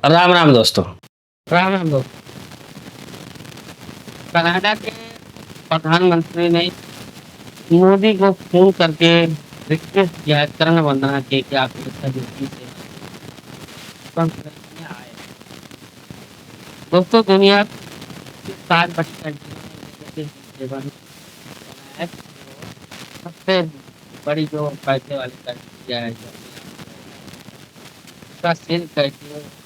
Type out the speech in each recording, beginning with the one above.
राम राम दोस्तों। राम राम दोस्त। कनाडा के प्रधानमंत्री ने मोदी को फोन करके रिक्वेस्ट किया है, करण वंदना के कि आप युद्धि से कॉन्फ्रेंस में आए। दोस्तों, दुनिया की 7 बड़ी कंट्री में जीवन है, सबसे बड़ी जो पैसे वाली कंट्री है, उसका सेल कैसे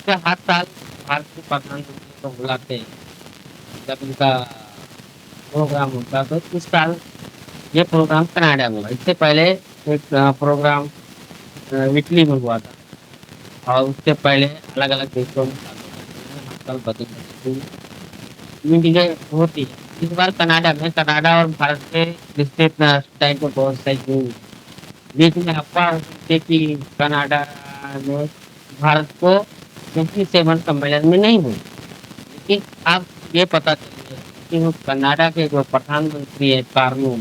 हर साल भारत के प्रधानमंत्री को बुलाते हैं जब इनका प्रोग्राम होता है। तो इस साल ये प्रोग्राम कनाडा में हुआ। इससे पहले एक प्रोग्राम इटली में हुआ था और उससे पहले अलग अलग देशों में मीटिंगें होती है। इस बार कनाडा में कनाडा और भारत के रिश्ते टाइम को बहुत सही बीच में अफवाह होती कि कनाडा ने भारत को 27 सम्मेलन में नहीं हुई, लेकिन अब ये पता चल गया कि वो कनाडा के जो प्रधानमंत्री है कार्नो,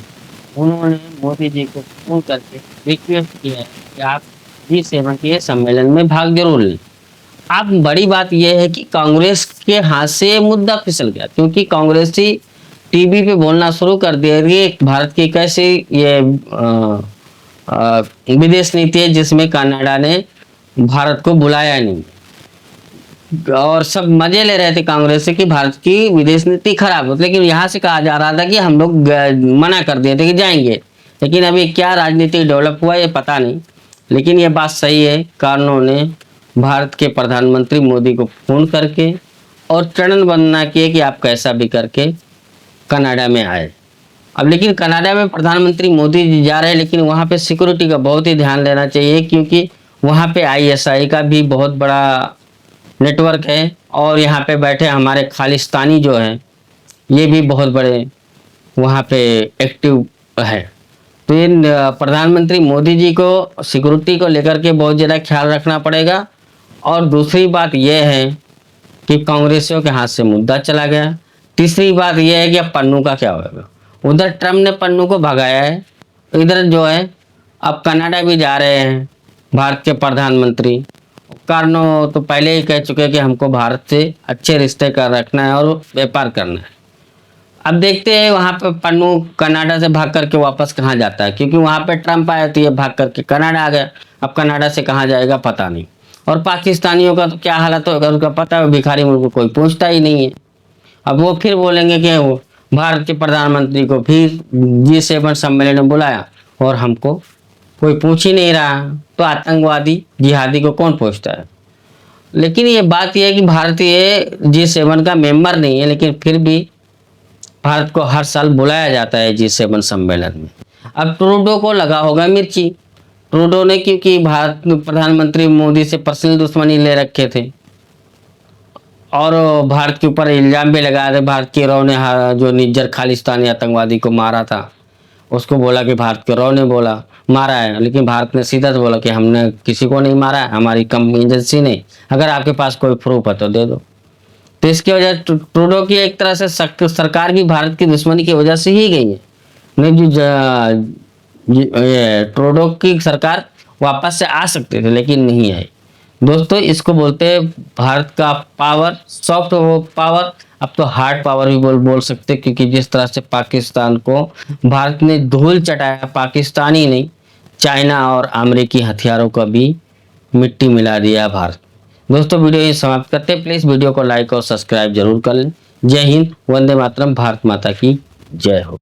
उन्होंने मोदी जी को फोन करके रिक्वेस्ट किया है कि आप G7 के सम्मेलन में भाग जरूर लें। अब बड़ी बात यह है कि कांग्रेस के हाथ से ये मुद्दा फिसल गया, क्योंकि कांग्रेसी टीवी पे बोलना शुरू कर दिया कि भारत की कैसी ये विदेश नीति है जिसमें कनाडा ने भारत को बुलाया नहीं, और सब मजे ले रहे थे कांग्रेस से कि भारत की विदेश नीति खराब हो। लेकिन यहाँ से कहा जा रहा था कि हम लोग मना कर दिए थे कि जाएंगे, लेकिन अभी क्या राजनीति डेवलप हुआ ये पता नहीं। लेकिन ये बात सही है, कार्नो ने भारत के प्रधानमंत्री मोदी को फोन करके और चरण वंदना किए कि आप कैसा भी करके कनाडा में आए। अब लेकिन कनाडा में प्रधानमंत्री मोदी जी जा रहे हैं, लेकिन वहाँ पे सिक्योरिटी का बहुत ही ध्यान लेना चाहिए, क्योंकि वहाँ पे ISI का भी बहुत बड़ा नेटवर्क है और यहाँ पे बैठे हमारे खालिस्तानी जो हैं ये भी बहुत बड़े वहाँ पे एक्टिव है। तो ये प्रधानमंत्री मोदी जी को सिक्योरिटी को लेकर के बहुत ज़्यादा ख्याल रखना पड़ेगा। और दूसरी बात यह है कि कांग्रेसियों के हाथ से मुद्दा चला गया। तीसरी बात यह है कि अब पन्नू का क्या होगा। उधर ट्रम्प ने पन्नू को भगाया है, इधर जो है अब कनाडा भी जा रहे हैं भारत के प्रधानमंत्री। कार्नो तो पहले ही कह चुके कि हमको भारत से अच्छे रिश्ते कर रखना है और व्यापार करना है। अब देखते हैं वहाँ पे पन्नू कनाडा से भाग करके वापस कहाँ जाता है, क्योंकि वहाँ पे ट्रम्प आया तो ये भाग करके कनाडा आ गया। अब कनाडा से कहाँ जाएगा पता नहीं। और पाकिस्तानियों का तो क्या हालत होगा उसका पता है, भिखारी मुल्क को कोई पूछता ही नहीं है। अब वो फिर बोलेंगे कि वो भारत के प्रधानमंत्री को फिर G7 सम्मेलन में बुलाया और हमको कोई पूछ ही नहीं रहा, तो आतंकवादी जिहादी को कौन पूछता है। लेकिन ये बात यह है कि भारत ये G7 का मेंबर नहीं है, लेकिन फिर भी भारत को हर साल बुलाया जाता है G7 सम्मेलन में। अब ट्रूडो को लगा होगा मिर्ची, ट्रूडो ने, क्योंकि भारत प्रधानमंत्री मोदी से पर्सनल दुश्मनी ले रखे थे और भारत के ऊपर इल्जाम भी लगाया था। भारत के रॉ ने जो निज्जर खालिस्तानी आतंकवादी को मारा था, उसको बोला कि भारत के रॉ ने बोला मारा है, लेकिन भारत ने सीधा से बोला कि हमने किसी को नहीं मारा है, हमारी कंपनी एजेंसी ने, अगर आपके पास कोई प्रूफ है तो दे दो। तो इसकी वजह ट्रूडो की एक तरह से सरकार भी भारत की दुश्मनी की वजह से ही गई है। नहीं ये ट्रूडो की सरकार वापस से आ सकते थे लेकिन नहीं आई। दोस्तों, इसको बोलते हैं भारत का पावर, सॉफ्ट पावर, अब तो हार्ड पावर भी बोल सकते, क्योंकि जिस तरह से पाकिस्तान को भारत ने धूल चटाया, पाकिस्तानी नहीं चाइना और अमेरिकी हथियारों का भी मिट्टी मिला दिया भारत। दोस्तों, वीडियो ये समाप्त करते हैं। प्लीज़ वीडियो को लाइक और सब्सक्राइब जरूर कर लें। जय हिंद, वंदे मातरम, भारत माता की जय हो।